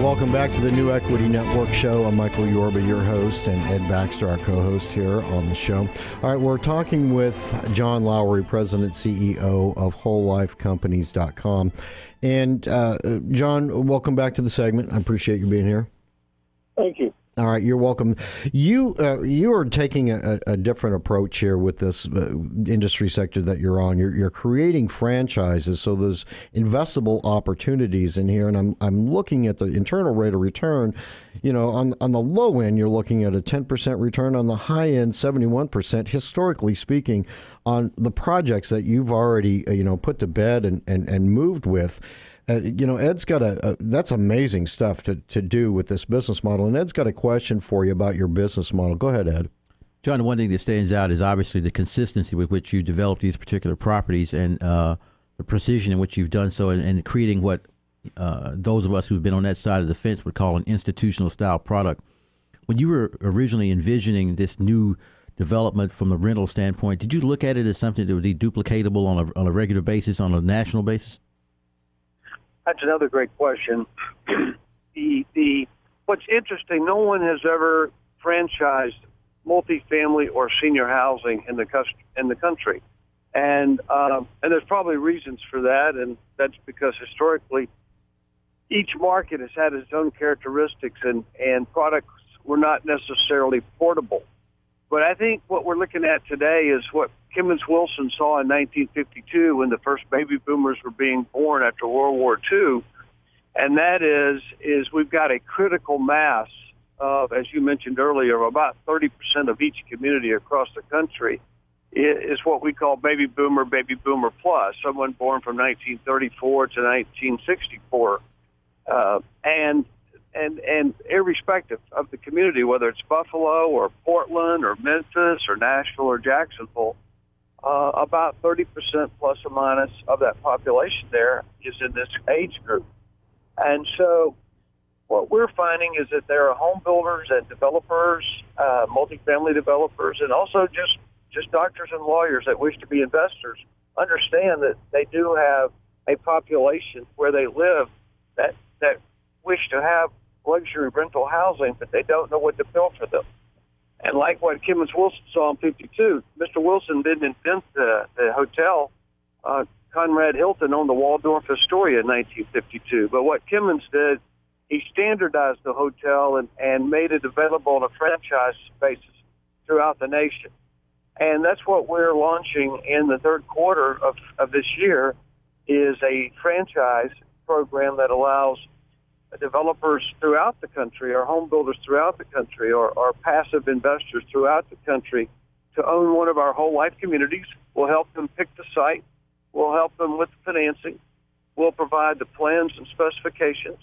Welcome back to the New Equity Network show. I'm Michael Yorba, your host, and Ed Baxter, our co-host here on the show. All right, we're talking with John Lowery, President, CEO of Wholelifecompanies.com. And John, welcome back to the segment. I appreciate you being here. Thank you. All right, you're welcome. You are taking a different approach here with this industry sector that you're on. You're creating franchises, so there's investable opportunities in here. And I'm looking at the internal rate of return. You know, on the low end, you're looking at a 10% return. On the high end, 71%. Historically speaking, on the projects that you've already put to bed and moved with. Ed's got that's amazing stuff to do with this business model. And Ed's got a question for you about your business model. Go ahead, Ed. John, one thing that stands out is obviously the consistency with which you develop these particular properties and the precision in which you've done so and creating what those of us who've been on that side of the fence would call an institutional style product. When you were originally envisioning this new development from the rental standpoint, did you look at it as something that would be duplicatable on a regular basis, on a national basis? That's another great question. What's interesting, no one has ever franchised multifamily or senior housing in the country, and there's probably reasons for that, and that's because historically each market has had its own characteristics, and products were not necessarily portable. But I think what we're looking at today is what Kimmons Wilson saw in 1952 when the first baby boomers were being born after World War II, and that is we've got a critical mass of, as you mentioned earlier, about 30% of each community across the country is what we call baby boomer plus, someone born from 1934 to 1964, and irrespective of the community, whether it's Buffalo or Portland or Memphis or Nashville or Jacksonville, about 30% plus or minus of that population there is in this age group. And so what we're finding is that there are home builders and developers, multifamily developers, and also just doctors and lawyers that wish to be investors understand that they do have a population where they live that wish to have luxury rental housing, but they don't know what to build for them. And like what Kimmons Wilson saw in 52, Mr. Wilson didn't invent the hotel. Conrad Hilton owned the Waldorf Astoria in 1952. But what Kimmons did, he standardized the hotel and made it available on a franchise basis throughout the nation. And that's what we're launching in the third quarter of this year, is a franchise program that allows developers throughout the country, or home builders throughout the country, or passive investors throughout the country to own one of our whole life communities. We'll help them pick the site. We'll help them with the financing. We'll provide the plans and specifications.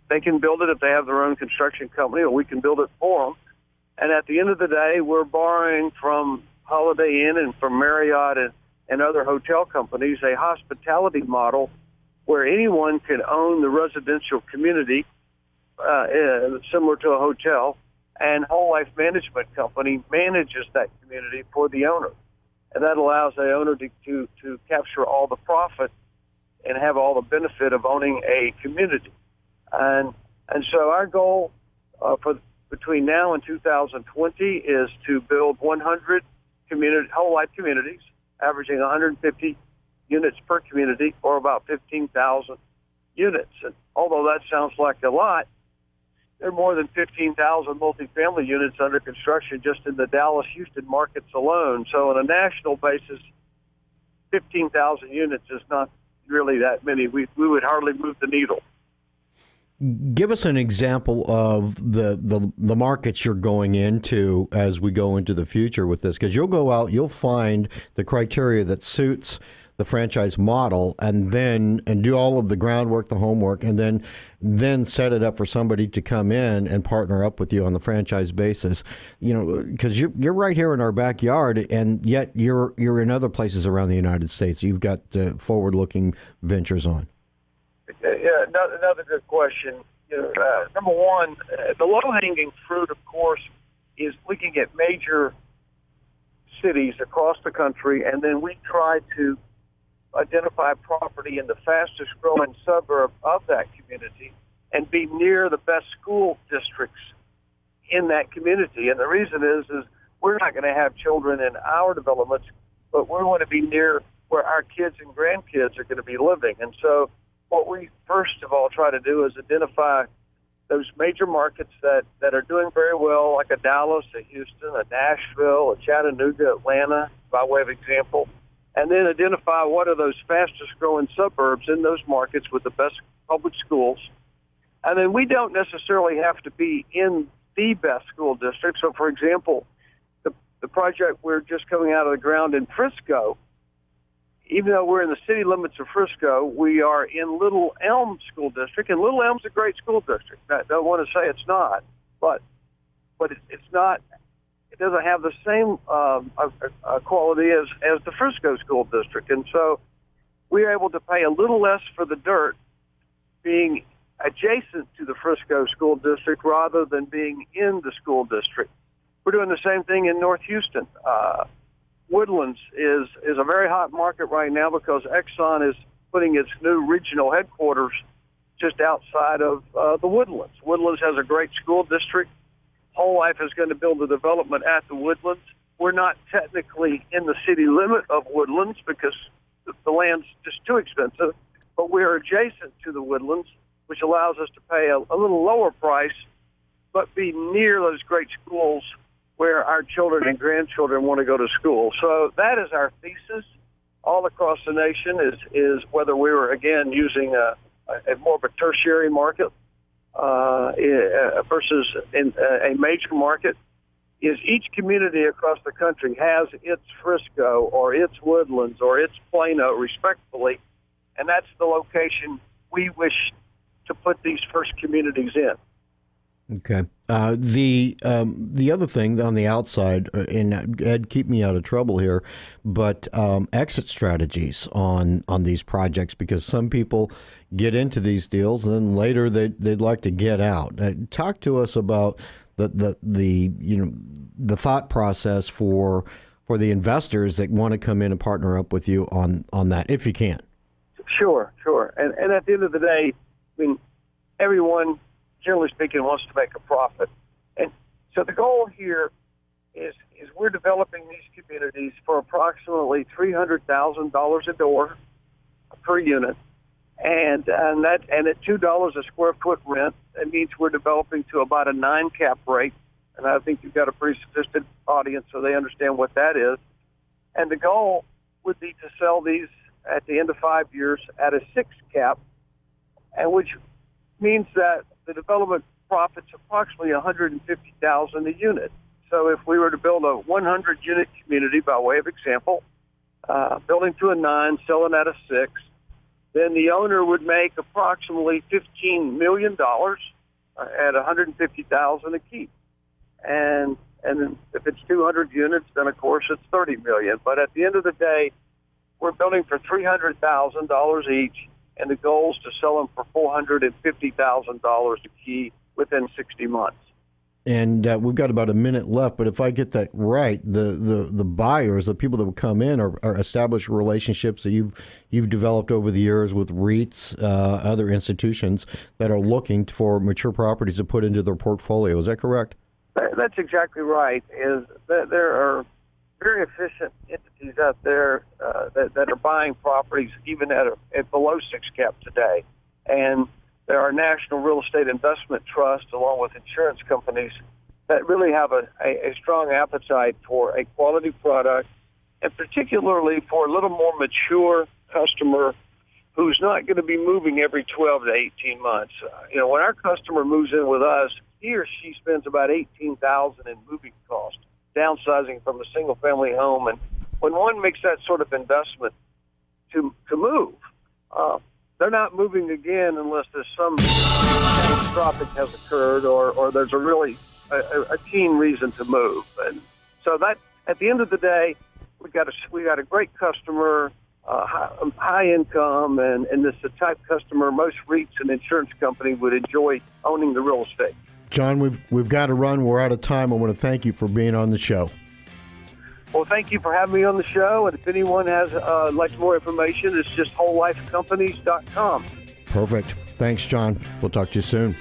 They can build it if they have their own construction company, or we can build it for them. And at the end of the day, we're borrowing from Holiday Inn and from Marriott and other hotel companies a hospitality model where anyone can own the residential community, similar to a hotel, and Whole Life Management Company manages that community for the owner. And that allows the owner to capture all the profit and have all the benefit of owning a community. And so our goal for between now and 2020 is to build 100 whole life communities, averaging 150 units per community, or about 15,000 units. And although that sounds like a lot, there are more than 15,000 multifamily units under construction just in the Dallas-Houston markets alone. So on a national basis, 15,000 units is not really that many. We would hardly move the needle. Give us an example of the markets you're going into as we go into the future with this, because you'll go out, you'll find the criteria that suits the franchise model, and do all of the groundwork, the homework, and then set it up for somebody to come in and partner up with you on the franchise basis. Because you're right here in our backyard, and yet you're in other places around the United States. You've got forward-looking ventures on. Yeah, another good question. Number one, the low-hanging fruit, of course, is looking at major cities across the country, and then we try to identify property in the fastest growing suburb of that community and near the best school districts in that community. And the reason is we're not going to have children in our developments, but we want to be near where our kids and grandkids are going to be living. And so what we first of all try to do is identify those major markets that are doing very well, like a Dallas, a Houston, a Nashville, a Chattanooga, Atlanta, by way of example, and then identify what are those fastest growing suburbs in those markets with the best public schools. And then we don't necessarily have to be in the best school district. So, for example, the project we're just coming out of the ground in Frisco, even though we're in the city limits of Frisco, we are in Little Elm School District, and Little Elm's a great school district. I don't want to say it's not, but it's not. It doesn't have the same quality as the Frisco School District, and so we're able to pay a little less for the dirt, being adjacent to the Frisco School District rather than being in the school district. We're doing the same thing in North Houston. Woodlands is a very hot market right now because Exxon is putting its new regional headquarters just outside of the Woodlands. Woodlands has a great school district. Wholelife is going to build a development at the Woodlands. We're not technically in the city limit of Woodlands because the land's just too expensive, but we're adjacent to the Woodlands, which allows us to pay a little lower price, but be near those great schools where our children and grandchildren want to go to school. So that is our thesis all across the nation is whether we were, again, using a more of a tertiary market versus in a major market, is each community across the country has its Frisco or its Woodlands or its Plano, respectfully, and that's the location we wish to put these first communities in. Okay. The other thing on the outside, and Ed, keep me out of trouble here, but exit strategies on these projects, because some people get into these deals and then later they'd like to get out. Talk to us about the thought process for the investors that want to come in and partner up with you on that, if you can. Sure. And at the end of the day, I mean, everyone, generally speaking, wants to make a profit. And so the goal here is we're developing these communities for approximately $300,000 a door per unit. And at $2 a square foot rent, that means we're developing to about a 9 cap rate. And I think you've got a pretty sophisticated audience, so they understand what that is. And the goal would be to sell these at the end of 5 years at a 6 cap, and which means that the development profits approximately $150,000 a unit. So if we were to build a 100-unit community, by way of example, building to a 9, selling at a 6, then the owner would make approximately $15 million at $150,000 a keep. And then if it's 200 units, then of course it's $30 million. But at the end of the day, we're building for $300,000 each, and the goal is to sell them for $450,000 a key within 60 months. And we've got about a minute left, but if I get that right, the buyers, the people that would come in, are established relationships that you've developed over the years with REITs, other institutions that are looking for mature properties to put into their portfolio. Is that correct? That's exactly right. Is that there are very efficient entities out there that are buying properties even at below 6 cap today. And there are national real estate investment trusts along with insurance companies that really have a strong appetite for a quality product, and particularly for a little more mature customer who's not going to be moving every 12 to 18 months. When our customer moves in with us, he or she spends about $18,000 in moving costs, downsizing from a single-family home. And when one makes that sort of investment to move, they're not moving again unless there's some catastrophic has occurred or there's a really a keen reason to move. And so that, at the end of the day, we got a great customer, high income, and this is the type customer most REITs and insurance companies would enjoy owning the real estate. John, we've got to run. We're out of time. I want to thank you for being on the show. Well, thank you for having me on the show. And if anyone has likes more information, it's just wholelifecompanies.com. Perfect. Thanks, John. We'll talk to you soon.